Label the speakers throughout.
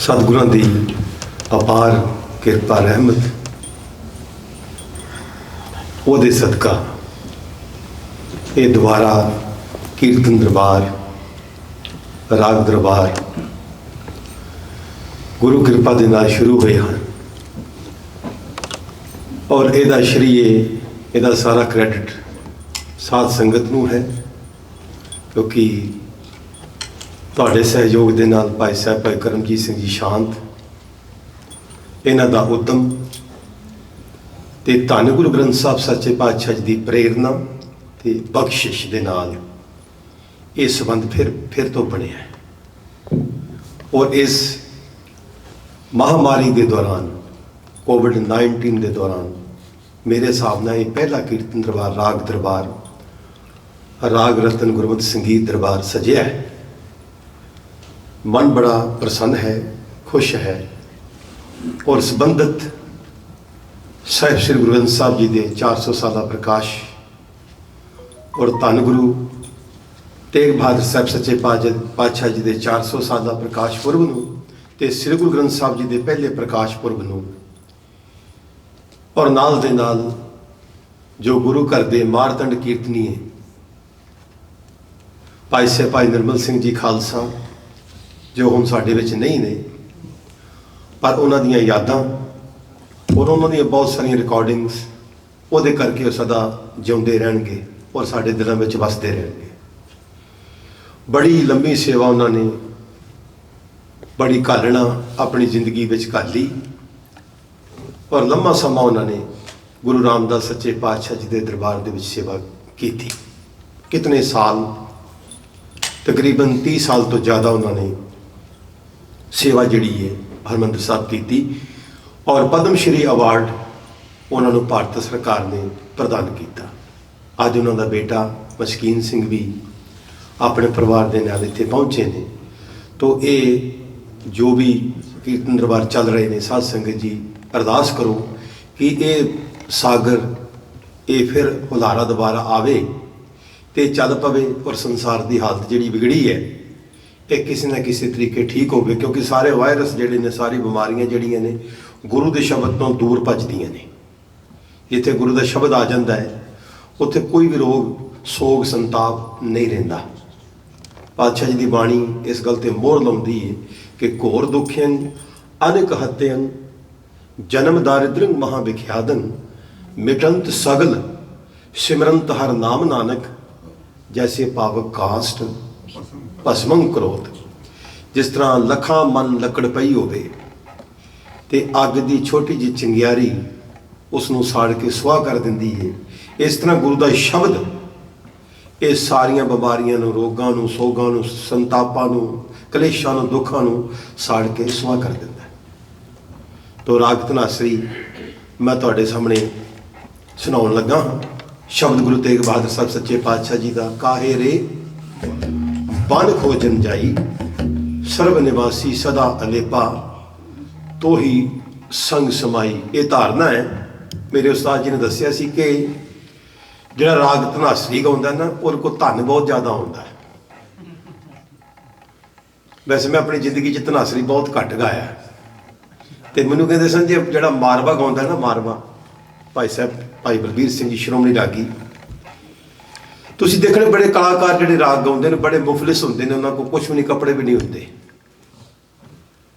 Speaker 1: सतगुरां दी अपार किरपा रहमत ਉਹਦੇ सदका ये दोबारा कीर्तन दरबार राग दरबार गुरु कृपा के नाल शुरू हुए हैं और ਇਹਦਾ श्रीए ਇਹਦਾ सारा क्रेडिट साध संगत नूं है क्योंकि ਤੁਹਾਡੇ सहयोग ਦੇ ਨਾਲ ਭਾਈ ਸਾਹਿਬ ਭਾਈ ਕਰਮਜੀਤ ਸਿੰਘ जी शांत ਇਹਨਾਂ ਦਾ ਉਦਮ ਤੇ ਧੰਨ ਗੁਰੂ ਗ੍ਰੰਥ ਸਾਹਿਬ ਸੱਚੇ ਪਾਤਸ਼ਾਹ ਜੀ ਦੀ ਪ੍ਰੇਰਨਾ ਤੇ ਬਖਸ਼ਿਸ਼ ਦੇ ਨਾਲ ਇਹ ਸੰਬੰਧ ਫਿਰ ਤੋਂ ਬਣਿਆ ਹੈ ਔਰ ਇਸ महामारी के दौरान कोविड-19 के दौरान मेरे हिसाब नाल ये पहला कीर्तन दरबार राग रतन गुरमत संगीत दरबार सजिया है। मन बड़ा प्रसन्न है, खुश है और संबंधित साहिब श्री गुरु ग्रंथ साहब जी के 400 साला प्रकाश और धन गुरु तेग बहादुर साहब सच्चे पातशाह जी के 400 साला प्रकाश पुरब नूं ते श्री गुरु ग्रंथ साहब जी के पहले प्रकाश पुरब नूं और नाल दे नाल जो गुरु घर के मारतंड कीर्तनीय भाई साहब भाई निर्मल सिंह जी खालसा जो हुण साडे विच नहीं ने पर उन्हां दीयां यादां और उन्हां दीयां बहुत सारियां रिकॉर्डिंग्स उहदे करके सदा जिउंदे रहणगे और साडे दिलां विच वसदे रहणगे। बड़ी लंबी सेवा उन्होंने बड़ी घालना अपनी जिंदगी विच घाली और लम्मा समा उन्होंने गुरु रामदास सच्चे पातशाह जी के दरबार दे विच सेवा की थी। कितने साल, तकरीबन 30 साल तो ज़्यादा उन्होंने सेवा जिहड़ी है हरमंदिर साहब की थी और पद्म श्री अवार्ड उन्होंने भारत सरकार ने प्रदान किया। अज उन्होंने बेटा मशकीन सिंह भी अपने परिवार के नाल इत्थे पहुँचे ने। तो ये जो भी कीर्तन दरबार चल रहे हैं साध संगत जी अरदास करो कि ये सागर ये फिर हुलारा दोबारा आवे तो चल पवे और संसार की हालत जी बिगड़ी है ये किसी न किसी तरीके ठीक हो गए क्योंकि सारे वायरस जोड़े ने सारी बीमारियां जड़ियाँ ने गुरु के शब्द तो दूर भजदियाँ ने। जिथे गुरु का शब्द आ जाता है उत्थे कोई भी रोग सोग संताप नहीं रहिंदा। पातशाह जी की बाणी इस गल ते मोहर लाउंदी है कि घोर दुखियन अनिक हत्यन जन्म दारिद्रंग महाविख्यादन मिटंत सगल सिमरंत हर नाम नानक जैसे पावक कास्ट भस्मं क्रोध। जिस तरह लखा मन लकड़ पई होवे ते अग दी छोटी जी चिंगियारी उसनूं साड़ के सुआह कर दिंदी है, इस तरह गुरु का शब्द ये सारिया बीमारियां नूं रोगां नूं सोगां नूं संतापां नूं कलेशां नूं दुखां नूं साड़ के सुआह कर दिंदा है। तो राग धनासरी मैं तुहाडे सामने सुनाउण लगा शब्द गुरु तेग बहादुर साहब सच्चे पातशाह जी का। काहे रे बन खोजन जाई सर्व निवासी सदा अलेपा तो ही संग समाई। ये धारणा है मेरे उस्ताद जी ने दसिया सी कि जिहड़ा राग धनासरी गाउंदा ना उहदे कोल धन बहुत ज़्यादा आउंदा है। वैसे मैं अपनी जिंदगी च धनासरी बहुत घट गाया तो मैनूं कहंदे सन जी जिहड़ा मारवा गाउंदा ना मारवा भाई साहब भाई बलबीर सिंह जी श्रोमणी रागी तुसीं देखणे बड़े कलाकार जिहड़े राग गाउंदे ने बड़े मुफलिस हुंदे ने, उन्हां कोल कुछ भी नहीं कपड़े भी नहीं हुंदे।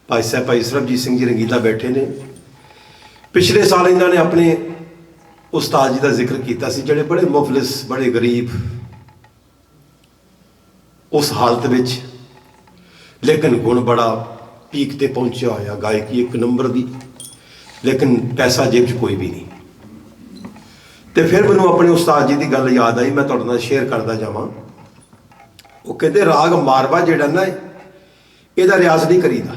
Speaker 1: भाई साहब भाई सरबजीत सिंह जी रंगीला बैठे ने। पिछले साल इन्हों ने अपने उस्ताद जी का जिक्र किया सी जिहड़े बड़े मुफलिस बड़े गरीब उस हालत विच लेकिन गुण बड़ा पीक ते पहुंचा होया, गायकी एक नंबर दी, लेकिन पैसा जेब च कोई भी नहीं। तो फिर मैनूं अपने उस्ताद जी की गल याद आई, मैं तुहाडे नाल शेयर करदा जावां। वो कहते राग मारवा जिहड़ा ना इहदा रियाज नहीं करीदा,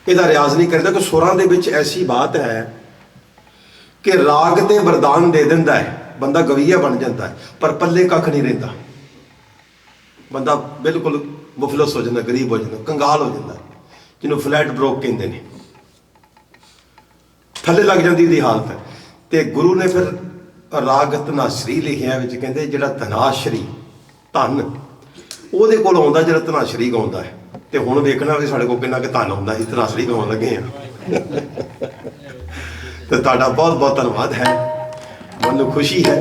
Speaker 1: इहदा रियाज नहीं करीदा कि सुरां दे विच ऐसी बात है कि राग ते वरदान दे दिंदा है, बंदा गवैया बन जाता है पर पल्ले कख नहीं रहिंदा। बंदा बिल्कुल मुफलिस हो जाता, गरीब हो जाता, कंगाल हो जाता, जिन्होंने फ्लैट ब्रोक कहते हैं, थले लग जाती दी हालत है। तो गुरु ने फिर राग धनासरी लिखिया कहते जिहड़ा धनाश्री धन ਉਹਦੇ ਕੋਲ ਆਉਂਦਾ ਜਿਹੜਾ ਧਨਾਸ਼ਰੀ ਗਾਉਂਦਾ ਹੈ। ਤੇ ਹੁਣ ਵੇਖਣਾ ਵੀ ਸਾਡੇ ਕੋਲ ਕਿੰਨਾ ਕੁ ਧਨ ਆਉਂਦਾ ਸੀ, ਧਨਾਸ਼ਰੀ ਗਾਉਣ ਲੱਗੇ ਆ। ਤੇ ਤੁਹਾਡਾ ਬਹੁਤ ਬਹੁਤ ਧੰਨਵਾਦ ਹੈ, ਮੈਨੂੰ ਖੁਸ਼ੀ ਹੈ।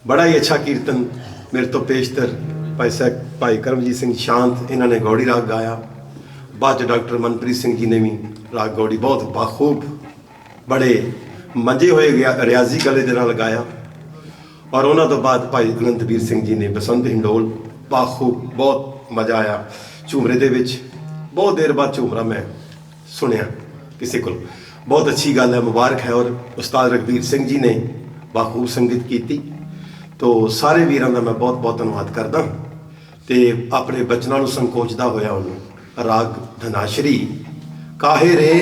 Speaker 1: ਬੜਾ ਹੀ ਅੱਛਾ ਕੀਰਤਨ ਮੇਰੇ ਤੋਂ ਪੇਸ਼ਤਰ ਭਾਈ ਕਰਮਜੀਤ ਸਿੰਘ ਸ਼ਾਂਤ, ਇਹਨਾਂ ਨੇ ਗੌੜੀ ਰਾਗ ਗਾਇਆ। ਬਾਅਦ 'ਚ ਡਾਕਟਰ ਮਨਪ੍ਰੀਤ ਸਿੰਘ ਜੀ ਨੇ ਵੀ ਰਾਗ ਗੌੜੀ ਬਹੁਤ ਬਾਖੂਬ, ਬੜੇ ਮੰਜੇ ਹੋਏ ਗਿਆ ਰਿਆਜ਼ੀ ਗਲੇ ਦੇ ਨਾਲ ਗਾਇਆ। ਔਰ ਉਹਨਾਂ ਤੋਂ ਬਾਅਦ ਭਾਈ ਅਨੰਤਵੀਰ ਸਿੰਘ ਜੀ ਨੇ ਬਸੰਤ ਹਿੰਡੋਲ ਬਾਖੂਬ, ਬਹੁਤ ਮਜ਼ਾ ਆਇਆ ਝੂਮਰੇ ਦੇ ਵਿੱਚ। ਬਹੁਤ ਦੇਰ ਬਾਅਦ ਝੂਮਰਾ ਮੈਂ ਸੁਣਿਆ ਕਿਸੇ ਕੋਲ, ਬਹੁਤ ਅੱਛੀ ਗੱਲ ਹੈ, ਮੁਬਾਰਕ ਹੈ। ਔਰ ਉਸਤਾਦ ਰਘਬੀਰ ਸਿੰਘ ਜੀ ਨੇ ਬਾਖੂਬ ਸੰਗੀਤ ਕੀਤੀ। ਤੋ ਸਾਰੇ ਵੀਰਾਂ ਦਾ ਮੈਂ ਬਹੁਤ ਬਹੁਤ ਧੰਨਵਾਦ ਕਰਦਾ। ਤੇ ਆਪਣੇ ਬਚਨਾਂ ਨੂੰ ਸੰਕੋਚਦਾ ਹੋਇਆ ਉਹਨੂੰ ਰਾਗ ਧਨਾਸ਼ਰੀ ਕਾਹੇ ਰੇ,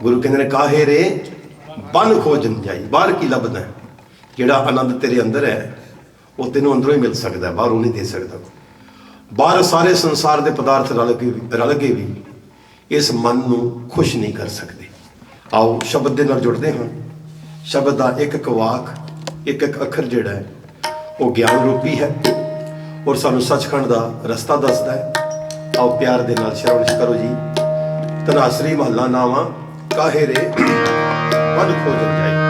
Speaker 1: ਗੁਰੂ ਕਹਿੰਦੇ ਨੇ ਕਾਹੇ ਰੇ ਬਨ ਖੋਜਨ ਜਾਈ, ਬਾਹਰ ਕੀ ਲੱਭਦਾ? ਜਿਹੜਾ ਆਨੰਦ ਤੇਰੇ ਅੰਦਰ ਹੈ ਉਹ ਤੈਨੂੰ ਅੰਦਰੋਂ ਹੀ ਮਿਲ ਸਕਦਾ, ਬਾਹਰੋਂ ਨਹੀਂ ਦੇ ਸਕਦਾ। ਬਾਹਰ ਸਾਰੇ ਸੰਸਾਰ ਦੇ ਪਦਾਰਥ ਰਲ ਕੇ ਵੀ ਇਸ ਮਨ ਨੂੰ ਖੁਸ਼ ਨਹੀਂ ਕਰ ਸਕਦੇ। ਆਓ ਸ਼ਬਦ ਦੇ ਨਾਲ ਜੁੜਦੇ ਹਾਂ। ਸ਼ਬਦ ਦਾ ਇੱਕ ਇੱਕ ਵਾਕ, ਇੱਕ ਇੱਕ ਅੱਖਰ ਜਿਹੜਾ ਹੈ ਉਹ ਗਿਆਨ ਰੂਪੀ ਹੈ ਔਰ ਸਾਨੂੰ ਸੱਚਖੰਡ ਦਾ ਰਸਤਾ ਦੱਸਦਾ ਹੈ। ਆਓ ਪਿਆਰ ਦੇ ਨਾਲ ਸ਼ਰਵਣ ਕਰੋ ਜੀ। ਧਨਾਸਰੀ ਮਹੱਲਾ ਨਾਵਾਂ ਕਾਹੇ ਰੇ ਬਨ ਖੋਜਨ ਜਾਈ।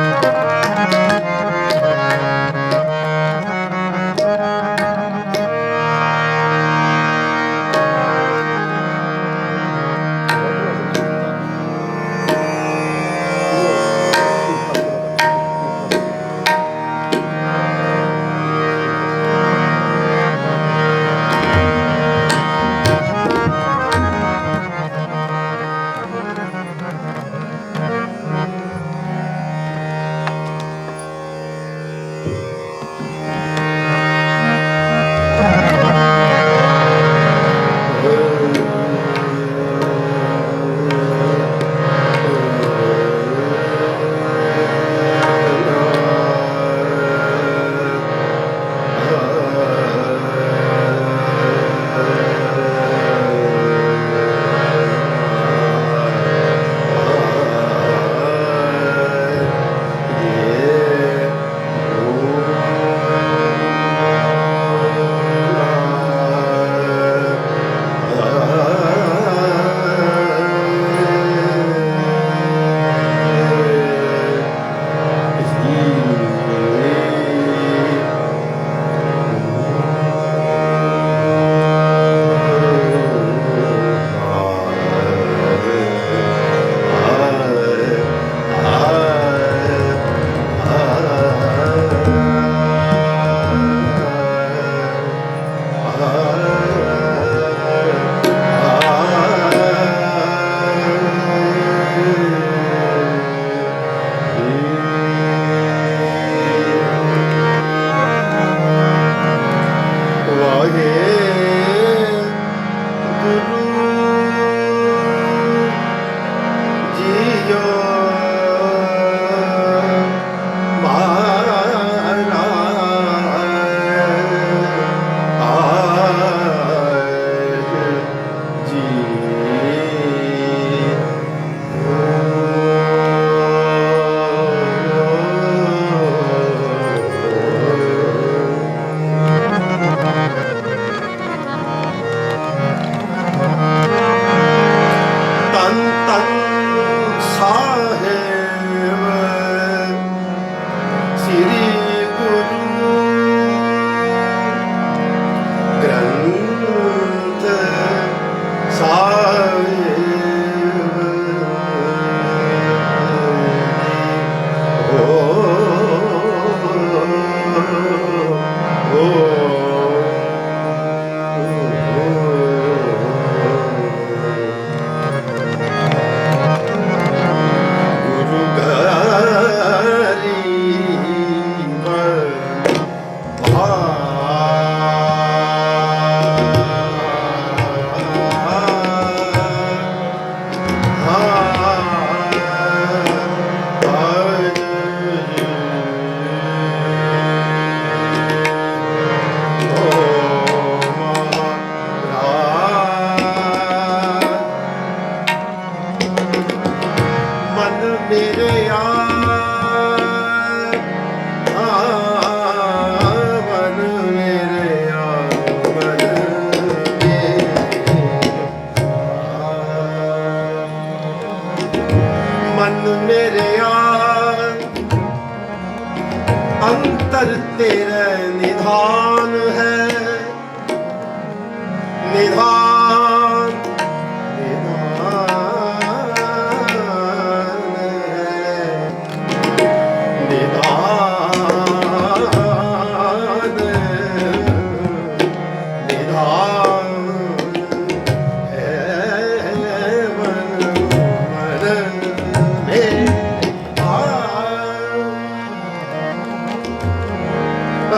Speaker 1: निधान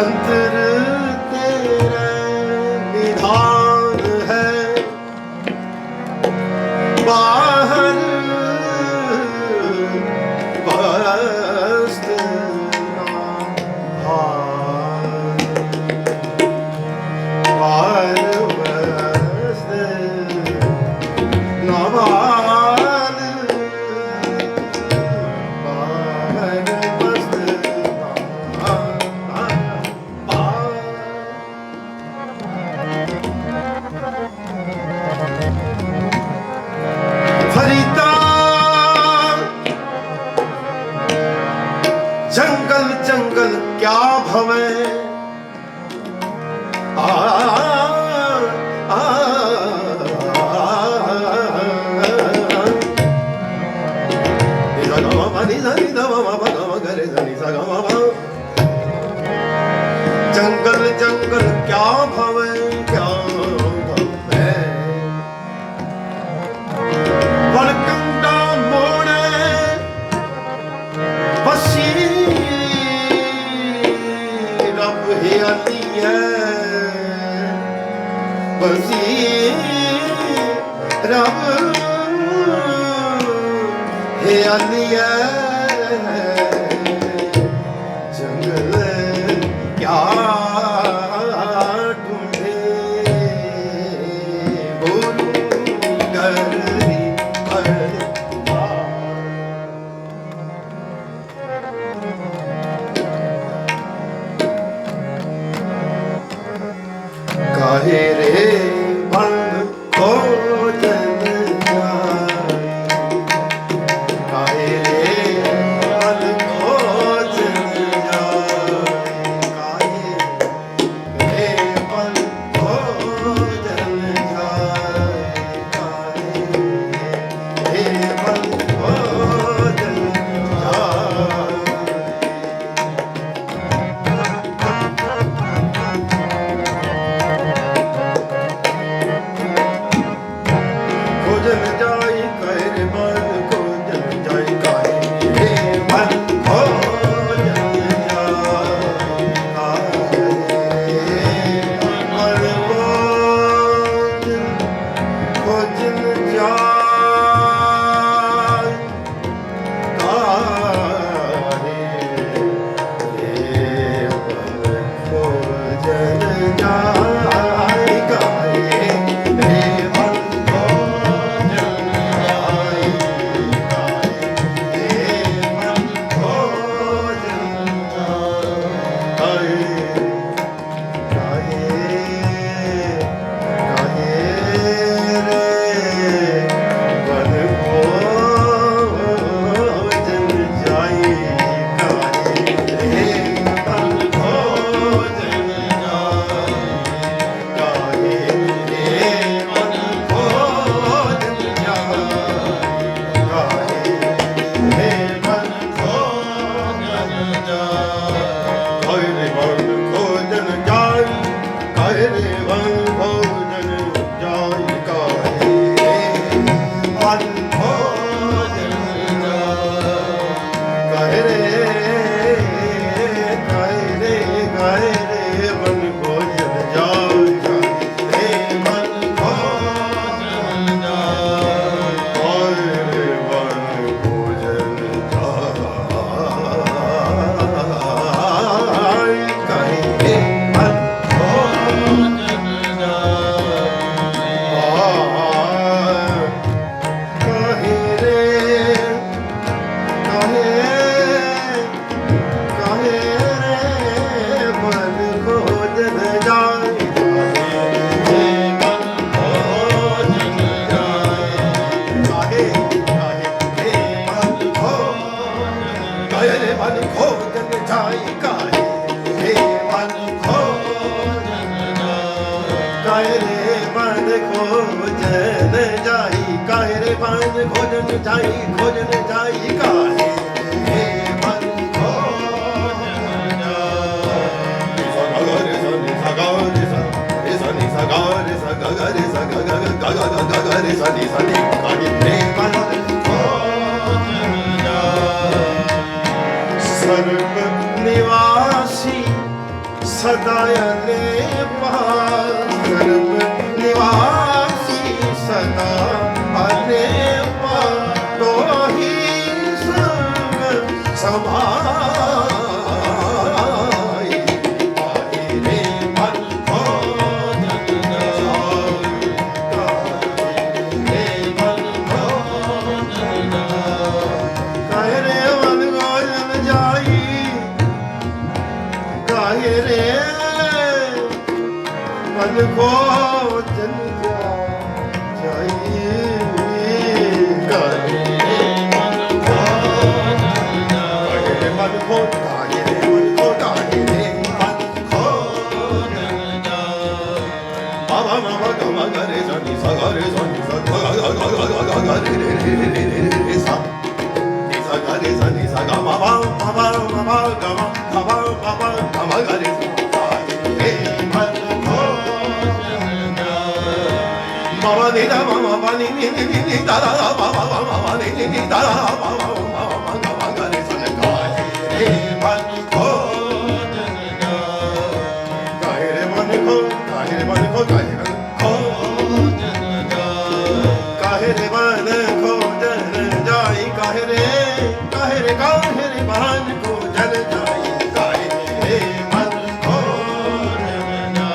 Speaker 1: अंतर तेरा निधान है, बाहर वस्त बाहर वस्त नवाल बाहर वस्त फरीदा जंगल जंगल क्या भवे आ आ जंगल जंगल क्या भवे क्या भवे वलकंडा मोड़े बसी रब हियाली है बसी रब हियाली है जंगल क्या ढूंढे बोलूं गरी काहे रे बन को जन जाए काहे रे बन को जन जाए काहे रे बन को जन जाए काहे रे बन को जन जाए खोजन जाई कहर बन खोजन जाई काहे रे बन खोजन जाई काहे बन खोजन जाई काहे रे बन खोजन जाई काहे रे बन काहे रे बन खोजन जाई, काहे रे बन खोजन जाई, खोजन जाई काहे रे बन खोजन जाई। सा गा रे सा रे सा नि सा गा रे सा गा गा रे सा गा गा गा गा गा गा गा रे सा नि काहे रे बन खोजन जाई। सर्व निवासी सदा नेपाल, सर्व निवासी सदा नेपाल, तो ही संग समाई, काहे रे मन खोजन जाई, काहे रे मन खोजन जाई, काहे रे मन खोजन जाई, काहे रे मन खोजन जाई, काहे रे मन खोजन जाई, काहे रे मन खोजन, काहे रे मन खोजन, काहे रे मन खोजन जाई। बाबा मामा गमा गा रे सा नि सा गा रे सा नि सा गा गा गा गा गा गा रे रे रे रे रे रे सा नि सा गा रे सा नि सा गा बाबा बाबा बाबा गमा बाबा बाबा गमा गा रे सा रे मन Mama ni da mama pa ni ni ni ni da da da mama mama ni ni ni da da mama mama mama mama ni sa ka re man ko jan ja, kahe re man ko, kahe re man ko, kahe re ko jan ja, kahe re man ko jan jai, kahe re man ko jan jai, kahe re man ko jan ja।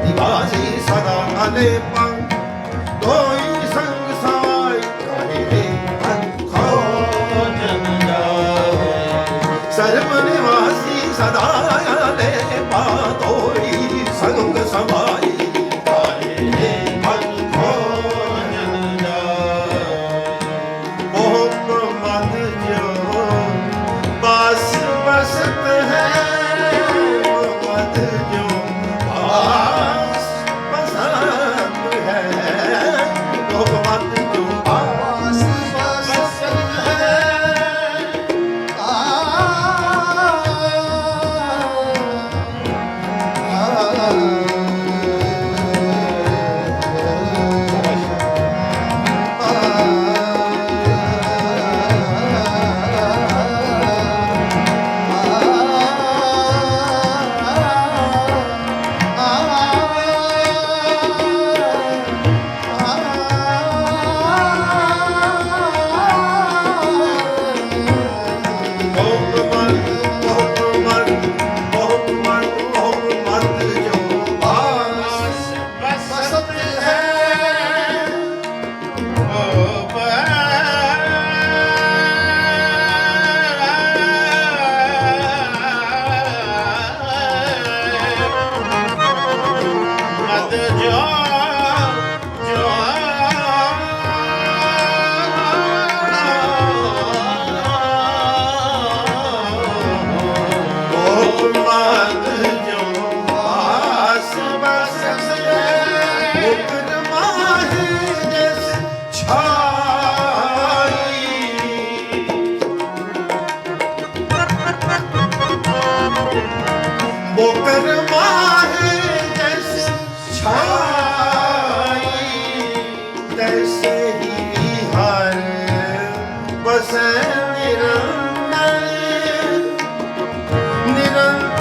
Speaker 1: निवासी सदा अनेपं, दोई संग समाई, काहे रे मन खोजन जाई। सर्व निवासी सदा अनेपं, दोई संग समाई, काहे रे मन खोजन जाई। मोहम्मद जो बस बसत है, तैसे ही हर बसे निरंतर निरंतर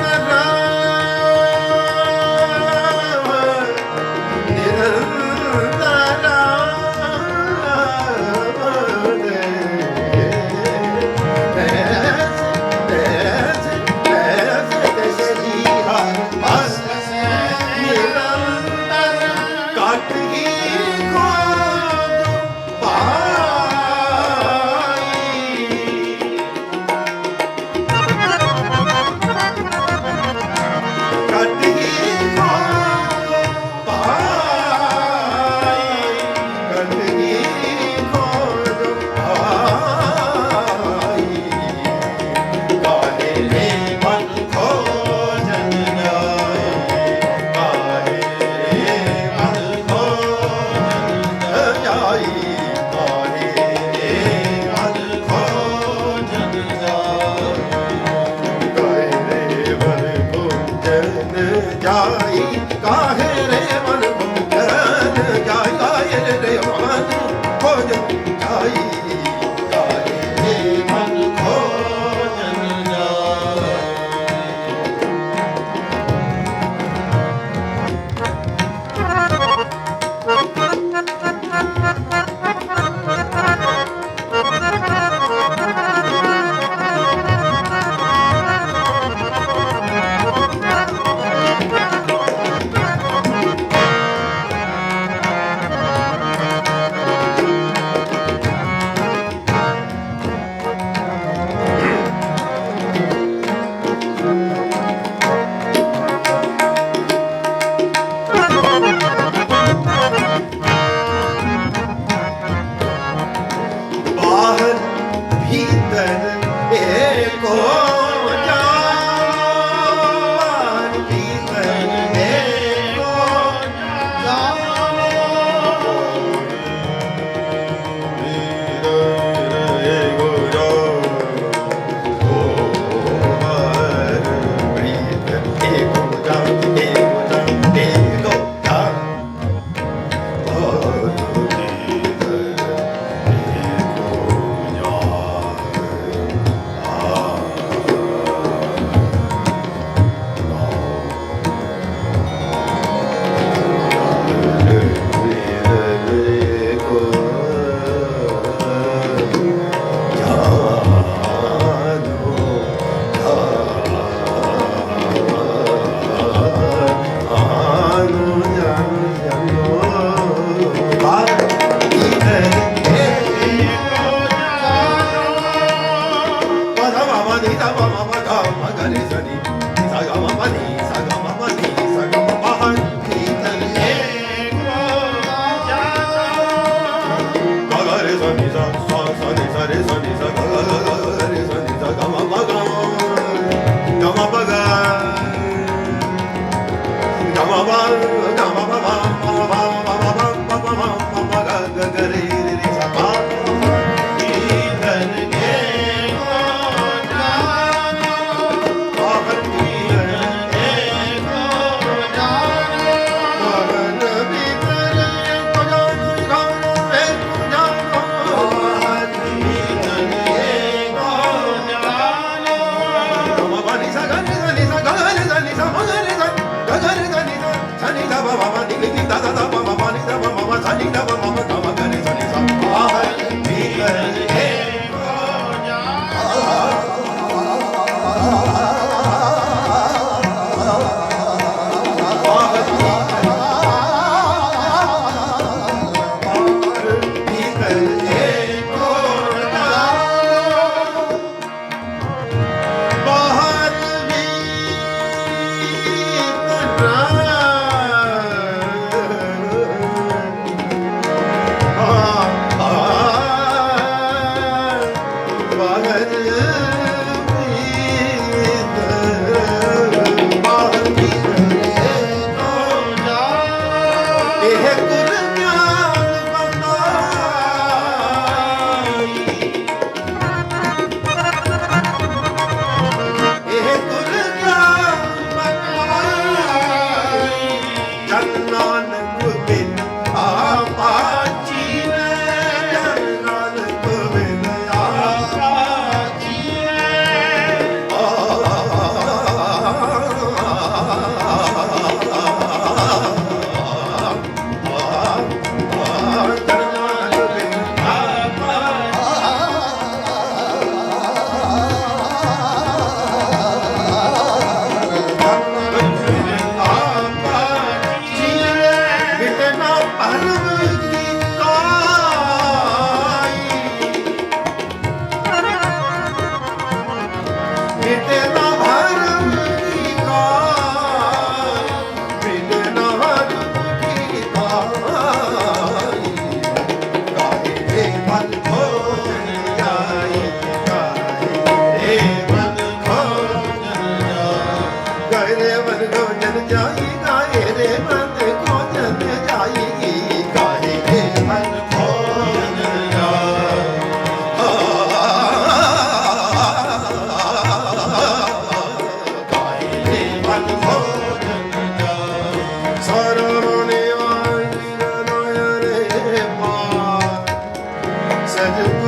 Speaker 1: ਸਰਬ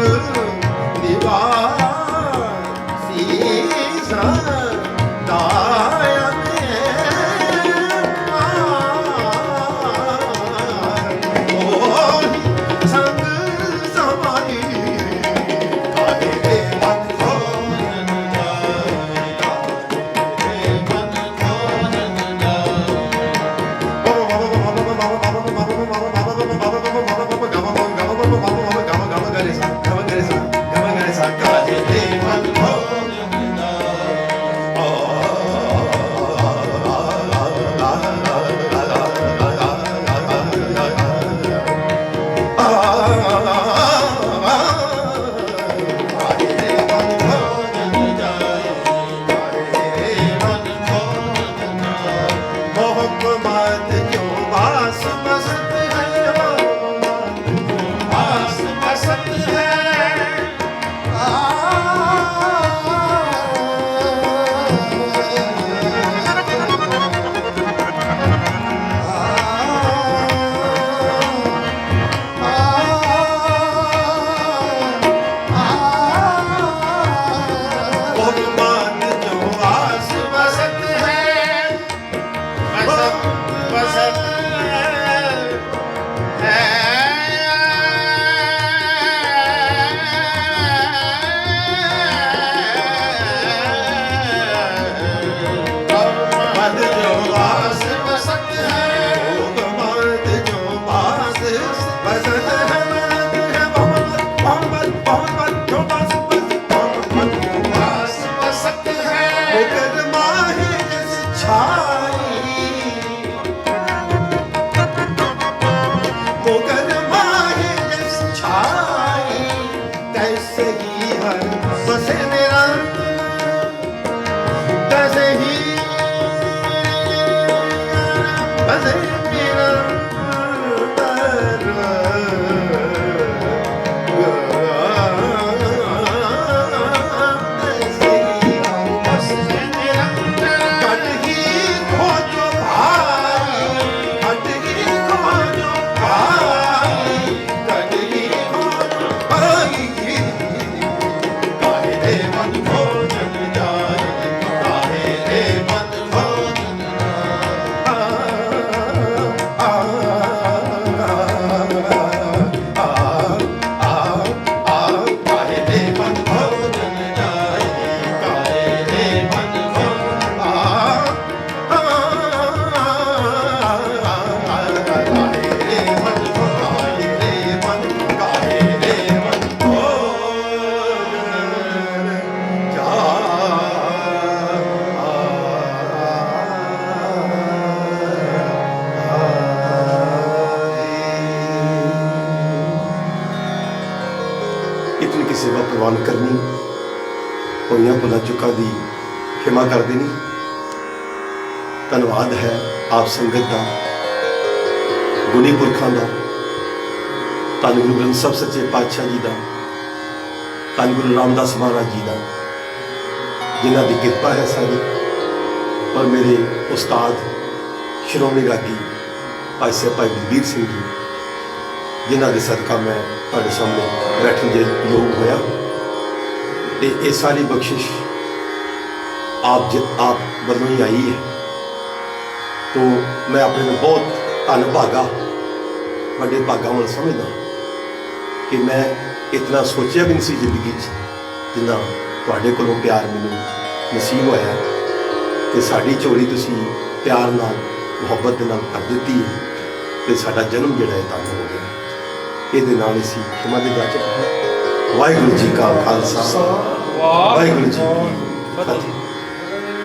Speaker 1: ਨਿਵਾਸੀ ਸਦਾਇਆ सेवा प्रवान करनी होइयां भुलां चुकां दी खिमा कर देनी। धन्नवाद है आप संगत का, गुणी पुरखां दा, धन गुरु ग्रंथ साहिब सच्चे पातशाह जी का, धन गुरु रामदास महाराज जी का, जिन्हां दी किरपा है सारी, और मेरे उस्ताद श्रोमणी रागी भाई साहब भाई बलबीर सिंह जी, जिन्हां दे सदका मैं तुहाडे सामने बैठन दे योग होया। ते ये सारी बख्शिश आप वालों ही आई है। तो मैं अपने में बहुत धन भागा, बड़े भागा वाल समझदा कि मैं इतना सोचा भी नहीं सी जिंदगी जिन्ना तुहाडे कोलों प्यार मैनूं नसीब होया कि साडी चोरी तुसीं प्यार नाल मुहब्बत दे नाल कर दित्ती है ते साडा जन्म जिहड़ा है धन हो गया। ਇਹਦੇ ਨਾਲ ਅਸੀਂ ਖਿਮਾ ਦੇ ਜਾਚਕ। ਵਾਹਿਗੁਰੂ ਜੀ ਕਾ ਖਾਲਸਾ, ਵਾਹਿਗੁਰੂ ਜੀ ਕੀ ਫਤਿਹ।